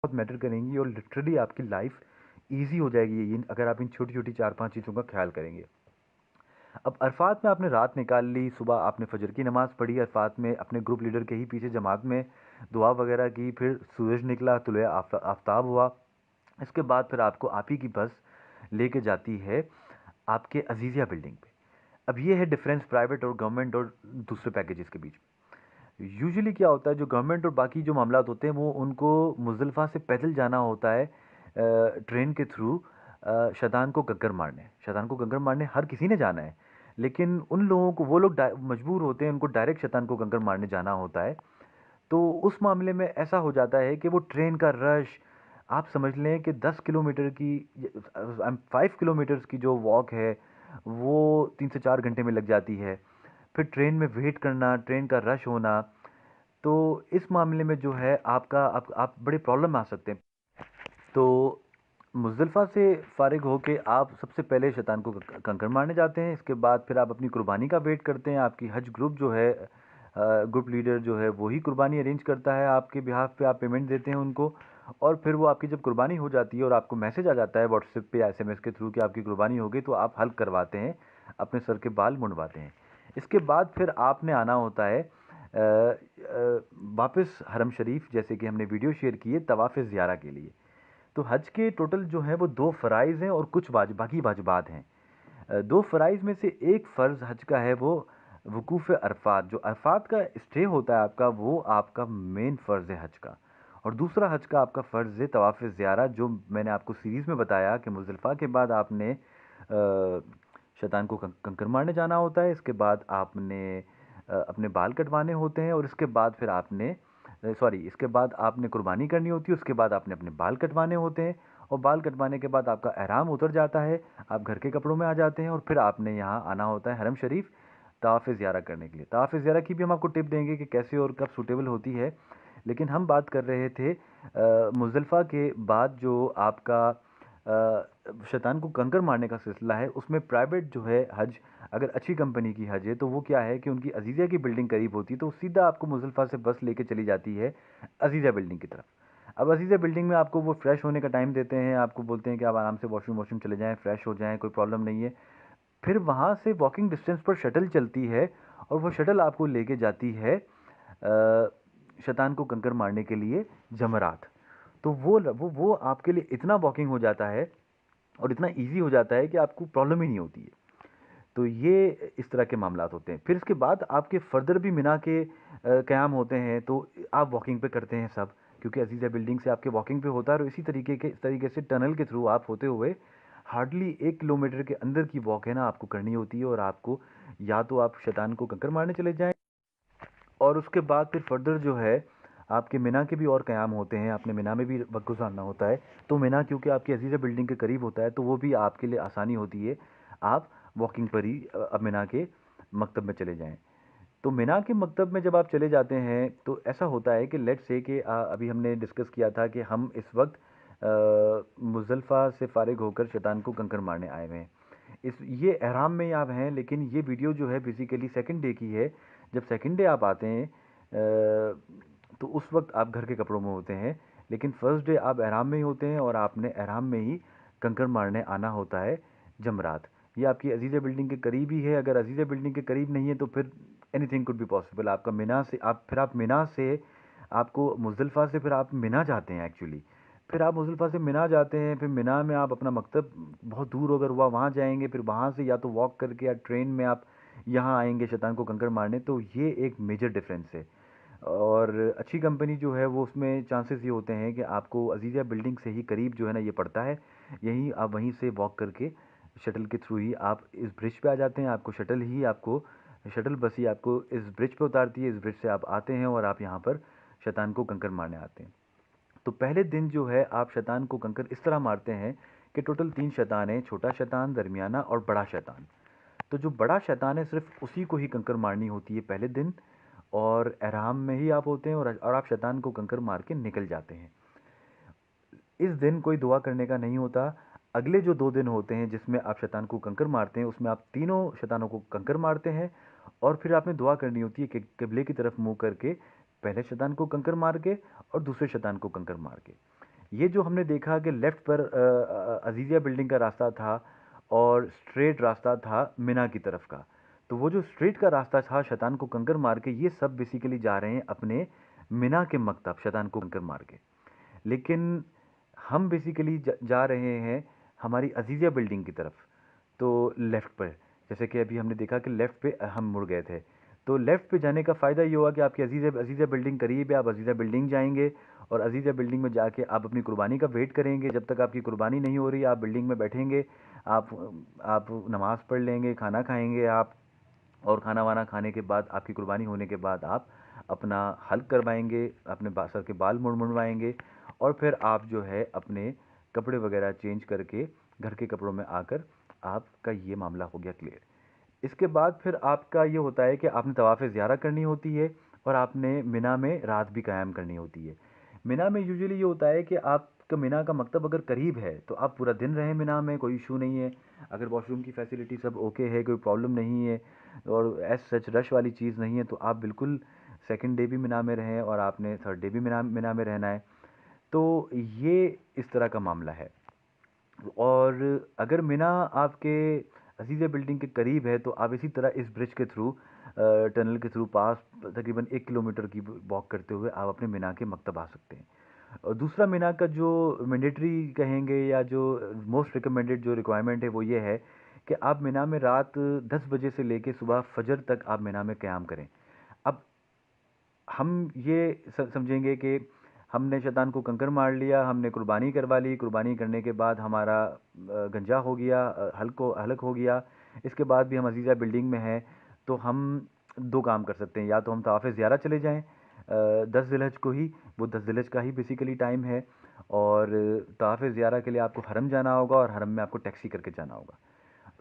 बहुत मैटर करेंगी और लिटरली आपकी लाइफ ईज़ी हो जाएगी ये अगर आप इन छोटी-छोटी 4-5 चीज़ों का ख़्याल करेंगे। अब अरफ़ात में आपने रात निकाल ली, सुबह आपने फ़जर की नमाज़ पढ़ी, अरफ़ात में अपने ग्रुप लीडर के ही पीछे जमात में दुआ वग़ैरह की, फिर सूरज निकला, तुलुए आफ़ताब हुआ। इसके बाद फिर आपको आप ही की बस लेके जाती है आपके अज़ीज़िया बिल्डिंग पे। अब ये है डिफ़रेंस प्राइवेट और गवर्नमेंट और दूसरे पैकेजेस के बीच में। यूजुअली क्या होता है जो गवर्नमेंट और बाकी जो मामलात होते हैं वो उनको मुज़दलिफ़ा से पैदल जाना होता है ट्रेन के थ्रू शैतान को गग्गर मारने। शैतान को गग्गर मारने हर किसी ने जाना है, लेकिन उन लोगों को वो लोग मजबूर होते हैं, उनको डायरेक्ट शैतान को गग्गर मारने जाना होता है। तो उस मामले में ऐसा हो जाता है कि वो ट्रेन का रश आप समझ लें कि 10 किलोमीटर की 5 किलोमीटर्स की जो वॉक है वो 3 से 4 घंटे में लग जाती है। फिर ट्रेन में वेट करना, ट्रेन का रश होना, तो इस मामले में जो है आपका आप बड़े प्रॉब्लम में आ सकते हैं। तो मुज़दलिफ़ा से फ़ारिग होके आप सबसे पहले शैतान को कंकड़ मारने जाते हैं। इसके बाद फिर आप अपनी कुर्बानी का वेट करते हैं। आपकी हज ग्रुप जो है ग्रुप लीडर जो है वही कुर्बानी अरेंज करता है आपके बिहाफ़ पे, आप पेमेंट देते हैं उनको और फिर वो आपकी जब कुर्बानी हो जाती है और आपको मैसेज आ जाता है व्हाट्सएप पे या एसएमएस के थ्रू कि आपकी कुर्बानी हो गई, तो आप हल्क करवाते हैं, अपने सर के बाल मुंडवाते हैं। इसके बाद फिर आपने आना होता है वापस हरम शरीफ, जैसे कि हमने वीडियो शेयर की है, तवाफ़ ज़ियारा के लिए। तो हज के टोटल जो है वो 2 फ़राइज़ हैं और कुछ बाकी वाजिबात हैं। 2 फ़राइज़ में से एक फ़र्ज़ हज का है वो वुकूफ़ अरफ़ात, जो अरफ़ात का स्टे होता है आपका, वो आपका मेन फ़र्ज़ है हज का। और दूसरा हज का आपका फ़र्ज़ है तवाफ़ ज़ियारा, जो मैंने आपको सीरीज़ में बताया कि मुज़दलिफ़ा के बाद आपने शैतान को कंकड़ मारने जाना होता है। इसके बाद आपने अपने बाल कटवाने होते हैं और इसके बाद फिर आपने इसके बाद आपने कुर्बानी करनी होती है, उसके बाद आपने अपने बाल कटवाने होते हैं और बाल कटवाने के बाद आपका एहराम उतर जाता है, आप घर के कपड़ों में आ जाते हैं और फिर आपने यहाँ आना होता है हरम शरीफ तवाफ़ ज़ियारा करने के लिए। तवाफ़ ज़ियारा की भी हम आपको टिप देंगे कि कैसे और कब सूटेबल होती है, लेकिन हम बात कर रहे थे मुज़दलिफ़ा के बाद जो आपका शैतान को कंकड़ मारने का सिलसिला है, उसमें प्राइवेट जो है हज, अगर अच्छी कंपनी की हज है तो वो क्या है कि उनकी अज़ीज़िया की बिल्डिंग करीब होती है, तो सीधा आपको मुज़दलिफ़ा से बस लेके चली जाती है अज़ीज़िया बिल्डिंग की तरफ। अब अज़ीज़िया बिल्डिंग में आपको वो फ्रेश होने का टाइम देते हैं, आपको बोलते हैं कि आप आराम से वॉशरूम चले जाएँ, फ्रेश हो जाएँ, कोई प्रॉब्लम नहीं है। फिर वहाँ से वॉकिंग डिस्टेंस पर शटल चलती है और वो शटल आपको लेके जाती है शैतान को कंकड़ मारने के लिए जमरात। तो वो आपके लिए इतना वॉकिंग हो जाता है और इतना ईज़ी हो जाता है कि आपको प्रॉब्लम ही नहीं होती है। तो ये इस तरह के मामलात होते हैं। फिर इसके बाद आपके फर्दर भी मिना के क़याम होते हैं, तो आप वॉकिंग पे करते हैं सब, क्योंकि अज़ीज़िया बिल्डिंग से आपके वॉकिंग पे होता है और इसी तरीके से टनल के थ्रू आप होते हुए हार्डली 1 किलोमीटर के अंदर की वॉक है ना आपको करनी होती है और आपको या तो आप शैतान को कंकड़ मारने चले जाएँ और उसके बाद फिर फर्दर जो है आपके मिना के भी और क़याम होते हैं, आपने मिना में भी वक़्त गुज़ारना होता है। तो मिना क्योंकि आपकी अज़ीज़िया बिल्डिंग के करीब होता है, तो वो भी आपके लिए आसानी होती है, आप वॉकिंग पर ही अब मिना के मकतब में चले जाएँ। तो मिना के मकतब में जब आप चले जाते हैं, तो ऐसा होता है कि लेट्स से कि अभी हमने डिस्कस किया था कि हम इस वक़्त मुज़दलिफ़ा से फ़ारिग होकर शैतान को कंकड़ मारने आए हुए हैं। ये एहराम में ही आप हैं, लेकिन ये वीडियो जो है बेसिकली सेकंड डे की है। जब सेकंड डे आप आते हैं तो उस वक़्त आप घर के कपड़ों में होते हैं, लेकिन फर्स्ट डे आप एहराम में ही होते हैं और आपने एहराम में ही कंकड़ मारने आना होता है जमरात। ये आपकी अज़ीज़िया बिल्डिंग के करीब ही है, अगर अज़ीज़िया बिल्डिंग के करीब नहीं है तो फिर एनीथिंग कुड बी पॉसिबल। आपका मिना से आप मिना से आपको मुज़दलिफ़ा से फिर आप मिना जाते हैं एक्चुअली। फिर आप मुज़दलिफ़ा से मिना जाते हैं, फिर मिना में आप अपना मकतब बहुत दूर अगर हुआ वहाँ जाएँगे, फिर वहाँ से या तो वॉक करके या ट्रेन में आप यहाँ आएँगे शैतान को कंकड़ मारने, तो ये एक मेजर डिफ़रेंस है। और अच्छी कंपनी जो है वो उसमें चांसेस ये होते हैं कि आपको अज़ीज़िया बिल्डिंग से ही करीब जो है ना ये पड़ता है, यहीं आप वहीं से वॉक करके शटल के थ्रू ही आप इस ब्रिज पे आ जाते हैं। आपको शटल बस ही आपको इस ब्रिज पे उतारती है, इस ब्रिज से आप आते हैं और आप यहाँ पर शैतान को कंकड़ मारने आते हैं। तो पहले दिन जो है आप शैतान को कंकड़ इस तरह मारते हैं कि टोटल 3 शैतान हैं, छोटा शैतान, दरमियाना और बड़ा शैतान। तो जो बड़ा शैतान है सिर्फ़ उसी को ही कंकड़ मारनी होती है पहले दिन और एहराम में ही आप होते हैं और आप शैतान को कंकड़ मार के निकल जाते हैं। इस दिन कोई दुआ करने का नहीं होता। अगले जो 2 दिन होते हैं जिसमें आप शैतान को कंकड़ मारते हैं, उसमें आप तीनों शैतानों को कंकड़ मारते हैं और फिर आपने दुआ करनी होती है कि किबले की तरफ मुँह करके पहले शैतान को कंकड़ मार के और दूसरे शैतान को कंकड़ मार के। ये जो हमने देखा कि लेफ़्ट पर अज़ीज़िया बिल्डिंग का रास्ता था और स्ट्रेट रास्ता था मिना की तरफ का। तो वो जो स्ट्रेट का रास्ता था शैतान को कंकर मार के, ये सब बेसिकली जा रहे हैं अपने मिना के मकतब शैतान को कंकर मार के। लेकिन हम बेसिकली जा रहे हैं हमारी अज़ीज़िया बिल्डिंग की तरफ, तो लेफ़्ट पर। जैसे कि अभी हमने देखा कि लेफ़्ट पे हम मुड़ गए थे। तो लेफ़्ट पे जाने का फ़ायदा ये हुआ कि आपकी अज़ीज़िया बिल्डिंग करीब है, आप अज़ीज़िया बिल्डिंग जाएँगे और अज़ीज़िया बिल्डिंग में जाके आप अपनी कुर्बानी का वेट करेंगे। जब तक आपकी कुर्बानी नहीं हो रही, आप बिल्डिंग में बैठेंगे, आप आप नमाज़ पढ़ लेंगे, खाना खाएँगे आप, और खाना वाना खाने के बाद, आपकी कुर्बानी होने के बाद आप अपना हल्क करवाएँगे, अपने सर के बाल मुड़वाएँगे और फिर आप जो है अपने कपड़े वगैरह चेंज करके घर के कपड़ों में आकर आपका ये मामला हो गया क्लियर। इसके बाद फिर आपका ये होता है कि आपने तवाफ़ ज़ियारा करनी होती है और आपने मिना में रात भी क़याम करनी होती है। मिना में यूजुअली ये होता है कि आपका मिना का मकतब अगर करीब है तो आप पूरा दिन रहें मिना में, कोई इशू नहीं है। अगर वॉशरूम की फैसिलिटी सब ओके है, कोई प्रॉब्लम नहीं है और एज़ सच रश वाली चीज़ नहीं है, तो आप बिल्कुल सेकंड डे भी मिना में रहें और आपने थर्ड डे भी मिना मिना में रहना है। तो ये इस तरह का मामला है। और अगर मिना आपके अज़ीज़िया बिल्डिंग के करीब है तो आप इसी तरह इस ब्रिज के थ्रू, टनल के थ्रू पास तकरीबन 1 किलोमीटर की वॉक करते हुए आप अपने मिना के मकतब आ सकते हैं। और दूसरा मिना का जो मैंडेटरी कहेंगे या जो मोस्ट रिकमेंडेड जो रिक्वायरमेंट है वो ये है कि आप मिना में रात 10 बजे से लेके सुबह फजर तक आप मिना में क़याम करें। अब हम ये समझेंगे कि हमने शैतान को कंकर मार लिया, हमने कुर्बानी करवा ली, कुर्बानी करने के बाद हमारा गंजा हो गया, हलक हो गया, इसके बाद भी हम अज़ीज़ा बिल्डिंग में हैं, तो हम 2 काम कर सकते हैं। या तो हम तवाफ़ ज़ियारा चले जाएँ 10 ज़िलहज को ही, वो 10 ज़िलहज का ही बेसिकली टाइम है, और तवाफ़ ज़ियारा के लिए आपको हरम जाना होगा और हरम में आपको टैक्सी करके जाना होगा।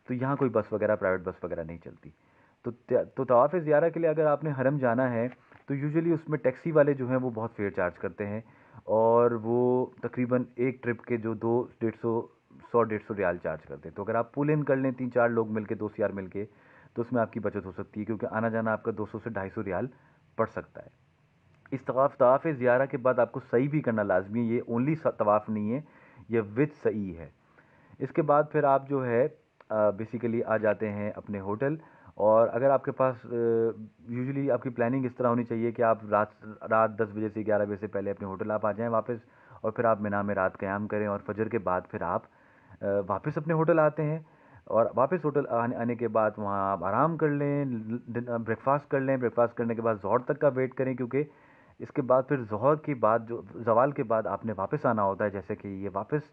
तो यहाँ कोई बस वगैरह, प्राइवेट बस वगैरह नहीं चलती। तो तवाफ़ ज़ियारा के लिए अगर आपने हरम जाना है तो यूजुअली उसमें टैक्सी वाले जो हैं वो बहुत फेयर चार्ज करते हैं, और वो तकरीबन एक ट्रिप के जो 2 150 रियाल चार्ज करते हैं। तो अगर आप पुल इन कर लें 3-4 लोग मिलके, दोस्त यार मिलके, तो उसमें आपकी बचत हो सकती है, क्योंकि आना जाना आपका 200 से 250 रियाल पड़ सकता है। इस तवाफ़ ज़ियारा के बाद आपको सई भी करना लाज़मी है, ये ओनली तवाफ़ नहीं है, ये विद सई है। इसके बाद फिर आप जो है बेसिकली आ जाते हैं अपने होटल। और अगर आपके पास यूजुअली आपकी प्लानिंग इस तरह होनी चाहिए कि आप रात रात 10 बजे से 11 बजे से पहले अपने होटल आप आ जाएं वापस, और फिर आप मिना में रात क़याम करें और फजर के बाद फिर आप वापस अपने होटल आते हैं। और वापस होटल आने आने के बाद वहाँ आप आराम कर लें, ब्रेकफास्ट कर लें, ब्रेकफास्ट करने के बाद ज़ोहर तक का वेट करें, क्योंकि इसके बाद फिर ज़ोहर के बाद जो ज़वाल के बाद आपने वापस आना होता है, जैसे कि ये वापस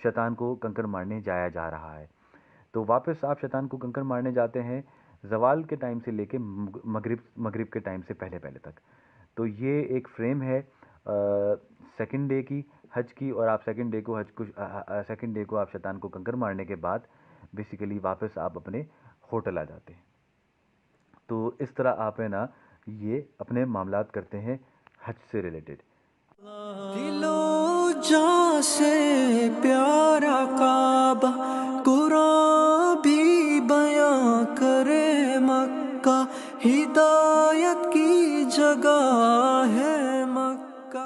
शैतान को कंकर मारने जाया जा रहा है। तो वापस आप शैतान को कंकर मारने जाते हैं ज़वाल के टाइम से लेके मगरिब मगरिब के टाइम से पहले पहले तक। तो ये एक फ्रेम है सेकंड डे की हज की, और आप सेकंड डे को सेकंड डे को आप शैतान को कंकर मारने के बाद बेसिकली वापस आप अपने होटल आ जाते हैं। तो इस तरह आप है ना ये अपने मामलात करते हैं हज से रिलेटेड। दिलो जान से प्यारा काबा, कुरान भी बयां करे मक्का, हिदायत की जगह है मक्का।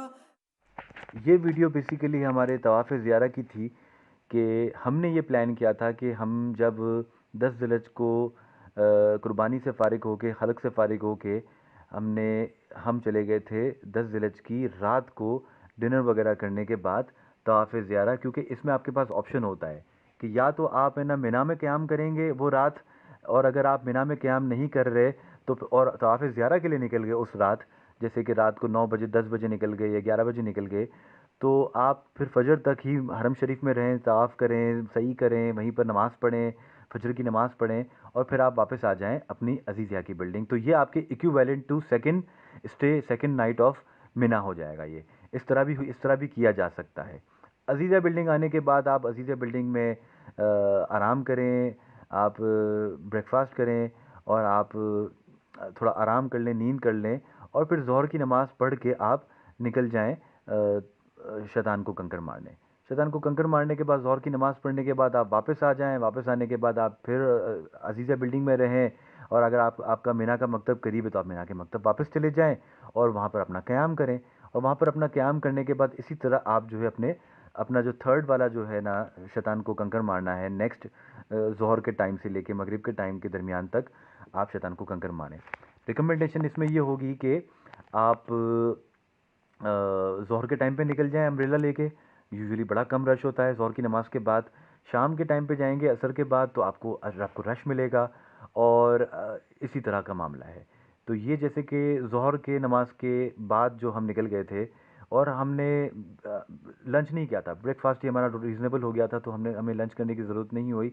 ये वीडियो बेसिकली हमारे तवाफ़ ज़ियारा की थी कि हमने ये प्लान किया था कि हम जब 10 ज़िलहज को कुर्बानी से फ़ारिग होके, हलक से फ़ारिग होके, हम चले गए थे 10 ज़िलहज की रात को डिनर वगैरह करने के बाद तवाफ़ ज़ियारा, क्योंकि इसमें आपके पास ऑप्शन होता है कि या तो आप है ना मिना में क़याम करेंगे वो रात, और अगर आप मिना में क़याम नहीं कर रहे तो और तवाफ़ ज़ियारा के लिए निकल गए उस रात, जैसे कि रात को 9 बजे 10 बजे निकल गए या 11 बजे निकल गए, तो आप फिर फजर तक ही हरम शरीफ में रहें, तवाफ़ करें, सही करें, वहीं पर नमाज़ पढ़ें, फजर की नमाज़ पढ़ें, और फिर आप वापस आ जाएं अपनी अज़ीज़िया की बिल्डिंग। तो ये आपके equivalent to second stay, second night of Mina हो जाएगा ये। इस तरह भी किया जा सकता है। अज़ीज़िया बिल्डिंग आने के बाद आप अज़ीज़िया बिल्डिंग में आराम करें, आप ब्रेकफास्ट करें, और आप थोड़ा आराम कर लें, नींद कर लें, और फिर ज़ोहर की नमाज़ पढ़ के आप निकल जाएं शैतान को कंकर मारने। शैतान को कंकर मारने के बाद ज़ोहर की नमाज़ पढ़ने के बाद आप वापस आ जाएं। वापस आने के बाद आप फिर अज़ीज़िया बिल्डिंग में रहें, और अगर आपका मिना का मकतब करीब है तो आप मिना के मकतब वापस चले जाएं और वहाँ पर अपना क़याम करें। और वहाँ पर अपना क़याम करने के बाद इसी तरह आप जो है अपना जो थर्ड वाला जो है ना शैतान को कंकर मारना है, नेक्स्ट ज़ोहर के टाइम से लेके मगरिब के टाइम के दरमियान तक आप शैतान को कंकर मारें। रिकमेंडेशन इसमें ये होगी कि आप ज़ोहर के टाइम पे निकल जाएं अम्ब्रेला लेके। यूजुअली बड़ा कम रश होता है ज़ोहर की नमाज़ के बाद। शाम के टाइम पे जाएंगे असर के बाद तो आपको रश मिलेगा, और इसी तरह का मामला है। तो ये जैसे कि ज़ोहर के नमाज के बाद जो हम निकल गए थे और हमने लंच नहीं किया था, ब्रेकफास्ट ही हमारा रीज़नेबल हो गया था, तो हमें लंच करने की ज़रूरत नहीं हुई,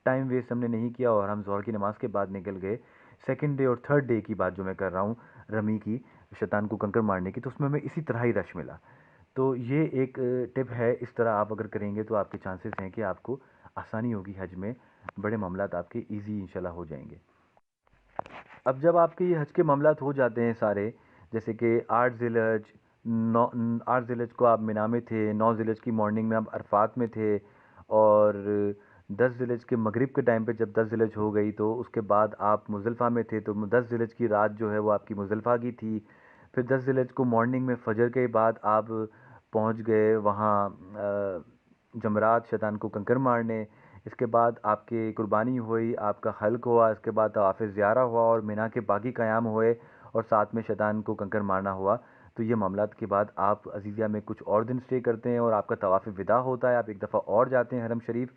टाइम वेस्ट हमने नहीं किया और हम ज़ोहर की नमाज के बाद निकल गए। सेकंड डे और थर्ड डे की बात जो मैं कर रहा हूँ रमी की, शैतान को कंकर मारने की, तो उसमें हमें इसी तरह ही रश मिला। तो ये एक टिप है, इस तरह आप अगर करेंगे तो आपके चांसेस हैं कि आपको आसानी होगी हज में, बड़े मामलात आपके ईजी इंशाल्लाह हो जाएंगे। अब जब आपके ये हज के मामलात हो जाते हैं सारे, जैसे कि 8 ज़िलहज को आप मिना में थे, 9 ज़िलहज की मॉर्निंग में आप अरफात में थे, और 10 ज़िलहज के मगरिब के टाइम पे जब 10 ज़िलहज हो गई तो उसके बाद आप मुज़दलिफ़ा में थे, तो 10 ज़िलहज की रात जो है वो आपकी मुज़दलिफ़ा की थी। फिर 10 ज़िलहज को मॉर्निंग में फजर के बाद आप पहुंच गए वहाँ जमरात शैतान को कंकर मारने। इसके बाद आपकी कुर्बानी हुई, आपका हल्क हुआ, इसके बाद तवाफ़ ज़ियारा हुआ और मिना के बाकी क़याम हुए और साथ में शैतान को कंकर मारना हुआ। तो ये मामलात के बाद आप अज़ीज़िया में कुछ और दिन स्टे करते हैं और आपका तवाफ़ विदा होता है। आप एक दफ़ा और जाते हैं हरम शरीफ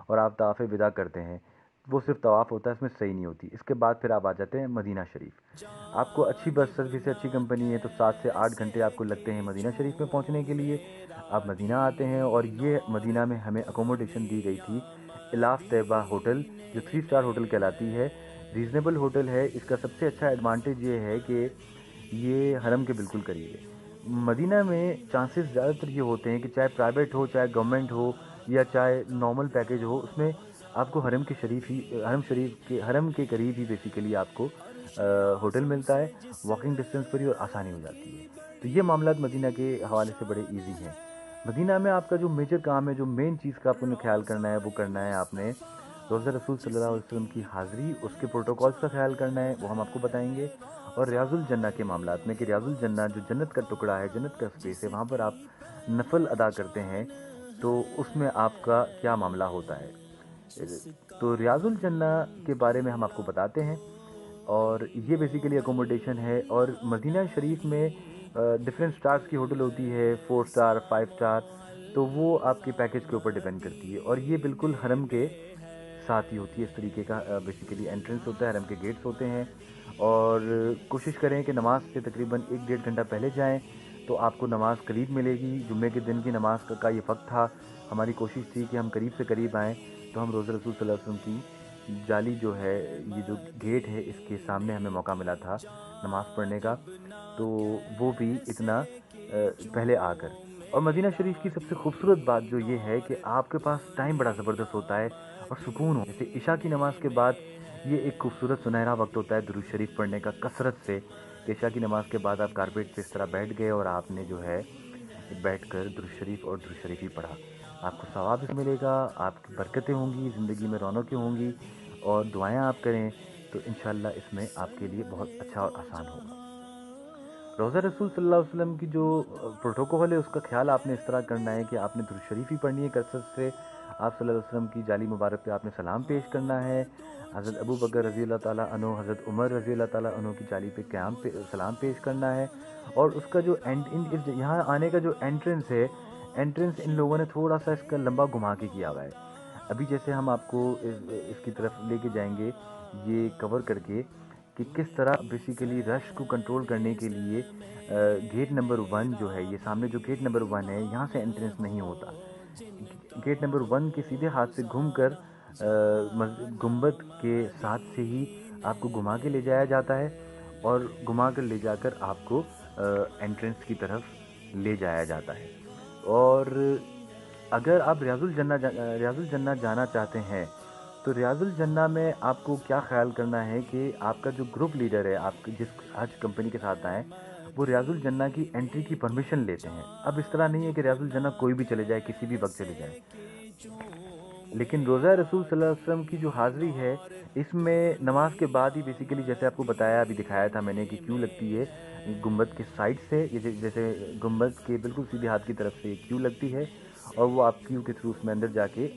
और आप तवाफ़ विदा करते हैं। वो सिर्फ तवाफ़ होता है, इसमें सही नहीं होती। इसके बाद फिर आप आ जाते हैं मदीना शरीफ। आपको अच्छी बस सर्विस है, अच्छी कंपनी है, तो 7 से 8 घंटे आपको लगते हैं मदीना शरीफ में पहुंचने के लिए। आप मदीना आते हैं और ये मदीना में हमें अकोमोडेशन दी गई थी इलाफ तैयबा होटल, जो 3 स्टार होटल कहलाती है। रीज़नेबल होटल है। इसका सबसे अच्छा एडवांटेज ये है कि ये हरम के बिल्कुल करीब है। मदीना में चांसेस ज़्यादातर ये होते हैं कि चाहे प्राइवेट हो, चाहे गवर्नमेंट हो, या चाहे नॉर्मल पैकेज हो, उसमें आपको हरम के करीब ही बेसिकली आपको होटल मिलता है, वॉकिंग डिस्टेंस पर ही, और आसानी हो जाती है। तो ये मामलात मदीना के हवाले से बड़े ईजी हैं। मदीना में आपका जो मेजर काम है, जो मेन चीज़ का आपको ख्याल करना है, वो करना है आपने रोज़ा रसूल सल्लल्लाहु अलैहि वसल्लम की हाज़िरी, उसके प्रोटोकॉल्स का ख्याल करना है, वो हम आपको बताएंगे। और रियाजुल जन्ना के मामलात में कि रियाजुल जन्ना जो जन्नत का टुकड़ा है, जन्नत का स्पेस है, वहाँ पर आप नफल अदा करते हैं, तो उसमें आपका क्या मामला होता है। तो रियाजुल जन्ना के बारे में हम आपको बताते हैं, और ये बेसिकली अकोमोडेशन है। और मदीना शरीफ में डिफरेंट स्टार्स की होटल होती है, 4 स्टार, 5 स्टार, तो वो आपके पैकेज के ऊपर डिपेंड करती है। और ये बिल्कुल हरम के साथ ही होती है। इस तरीके का बेसिकली एंट्रेंस होता है, हरम के गेट्स होते हैं। और कोशिश करें कि नमाज से तकरीबन 1 डेढ़ घंटा पहले जाएं, तो आपको नमाज करीब मिलेगी। जुम्मे के दिन की नमाज का ये वक्त था। हमारी कोशिश थी कि हम करीब से करीब आएँ, तो हम रोज़ा रसूल सल्लल्लाहु अलैहि वसल्लम की जाली जो है, ये जो गेट है, इसके सामने हमें मौका मिला था नमाज़ पढ़ने का, तो वो भी इतना पहले आकर। और मदीना शरीफ की सबसे खूबसूरत बात जो ये है कि आपके पास टाइम बड़ा ज़बरदस्त होता है और सुकून हो। जैसे इशा की नमाज के बाद ये एक खूबसूरत सुनहरा वक्त होता है दुरूद शरीफ पढ़ने का, कसरत से। कि इशा की नमाज के बाद आप कारपेट पे इस तरह बैठ गए और आपने जो है बैठकर दुरूद शरीफ और दुरूद शरीफ ही पढ़ा। आपको सवाब भी मिलेगा, आपकी बरकतें होंगी, ज़िंदगी में रौनकें होंगी, और दुआएं आप करें तो इंशाल्लाह इसमें आपके लिए बहुत अच्छा और आसान होगा। रोज़ा रसूल सल्लल्लाहु अलैहि वसल्लम की जो प्रोटोकॉल है, उसका ख्याल आपने इस तरह करना है कि आपने दुरूद शरीफ ही पढ़नी है कसरत से। आप सल्लल्लाहु अलैहि वसल्लम की जाली मुबारक पे आपने सलाम पेश करना है। हज़रत अबू बकर रज़ी अल्लाह ताला अन्हु, हज़रत उमर रज़ी अल्लाह ताला अन्हु की जाली पे सलाम पेश करना है। और उसका जो यहाँ आने का जो एंट्रेंस है, एंट्रेंस इन लोगों ने थोड़ा सा इसका लंबा घुमा के किया हुआ है। अभी जैसे हम आपको इसकी तरफ लेके जाएंगे, ये कवर करके कि किस तरह बेसिकली रश को कंट्रोल करने के लिए गेट नंबर 1 जो है, ये सामने जो गेट नंबर 1 है, यहाँ से एंट्रेंस नहीं होता। गेट नंबर 1 के सीधे हाथ से घूमकर गुंबद के साथ से ही आपको घुमा के ले जाया जाता है, और घुमा कर ले जाकर आपको एंट्रेंस की तरफ ले जाया जाता है। और अगर आप रियाजुल जन्ना जाना चाहते हैं, तो रियाजुल जन्ना में आपको क्या ख्याल करना है कि आपका जो ग्रुप लीडर है, आप जिस हज कंपनी के साथ आएँ, वो रियाजुल जन्ना की एंट्री की परमिशन लेते हैं। अब इस तरह नहीं है कि रियाजुल जन्ना कोई भी चले जाए, किसी भी वक्त चले जाए। लेकिन रोज़ा रसूल सल्लल्लाहु अलैहि वसल्लम की जो हाज़िरी है, इसमें नमाज के बाद ही बेसिकली, जैसे आपको बताया, अभी दिखाया था मैंने कि क्यों लगती है, गुंबद के साइड से, जैसे गुंबद के बिल्कुल सीधे हाथ की तरफ से क्यू लगती है, और वो आप क्यू के थ्रू उसमें अंदर जाके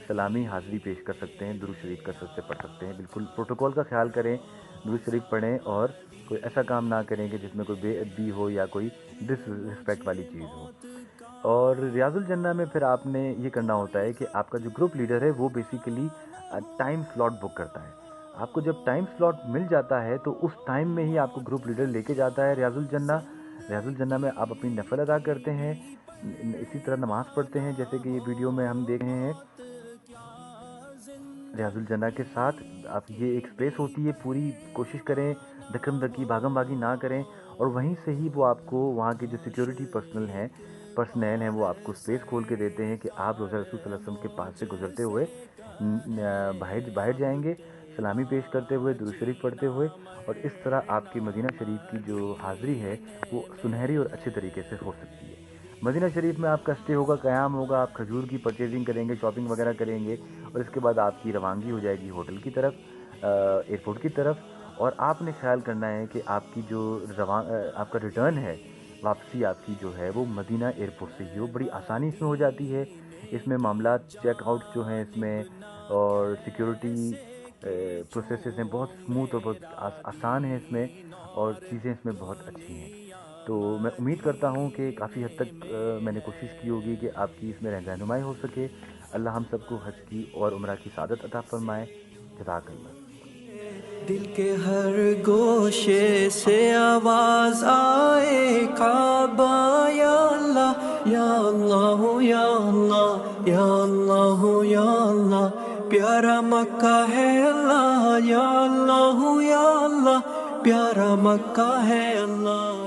सलामी हाज़िरी पेश कर सकते हैं, दुरूद शरीफ कर सकते पढ़ सकते हैं। बिल्कुल प्रोटोकॉल का ख्याल करें, दुरूद शरीफ पढ़ें और कोई ऐसा काम ना करें कि जिसमें कोई बेअदबी हो या कोई डिसरिस्पेक्ट वाली चीज़ हो। और रियाजुल जन्ना में फिर आपने ये करना होता है कि आपका जो ग्रुप लीडर है वो बेसिकली टाइम स्लॉट बुक करता है। आपको जब टाइम स्लॉट मिल जाता है तो उस टाइम में ही आपको ग्रुप लीडर लेके जाता है रियाजुल जन्ना। रियाजुल जन्ना में आप अपनी नफल अदा करते हैं, इसी तरह नमाज़ पढ़ते हैं जैसे कि ये वीडियो में हम देख रहे हैं। रियाजुल जन्ना के साथ आप, ये एक स्पेस होती है, पूरी कोशिश करें धक्कम धक्की भागम भागी ना करें, और वहीं से ही वो आपको वहाँ के जो सिक्योरिटी पर्सनल हैं वो आपको स्पेस खोल के देते हैं कि आप रोज़ा रसूल सल्लल्लाहु अलैहि वसल्लम के पास से गुजरते हुए बाहर जाएंगे, सलामी पेश करते हुए, दुरूद शरीफ पढ़ते हुए, और इस तरह आपकी मदीना शरीफ की जो हाज़िरी है वो सुनहरी और अच्छे तरीके से हो सकती है। मदीना शरीफ में आपका स्टे होगा, क़याम होगा, आप खजूर की परचेजिंग करेंगे, शॉपिंग वगैरह करेंगे, और इसके बाद आपकी रवानगी हो जाएगी होटल की तरफ, एयरपोर्ट की तरफ। और आपने ख्याल करना है कि आपकी जो आपका रिटर्न है, वापसी आपकी जो है वो मदीना एयरपोर्ट से ही हो। बड़ी आसानी इसमें हो जाती है। इसमें मामला चेकआउट जो हैं इसमें, और सिक्योरिटी प्रोसेसेस हैं, बहुत स्मूथ और बहुत आसान है इसमें, और चीज़ें इसमें बहुत अच्छी हैं। तो मैं उम्मीद करता हूँ कि काफ़ी हद तक मैंने कोशिश की होगी कि आपकी इसमें रहनुमाई हो सके। अल्लाह हम सबको हज की और उम्रा की सादत अता फरमाए। जज़ाकल्लाह। दिल के हर गोशे से आवाज आए काबा, या अल्लाह या अल्लाह या अल्लाह या अल्लाह या अल्लाह, प्यारा मक्का है अल्लाह, या अल्लाह या अल्लाह, प्यारा मक्का है अल्लाह।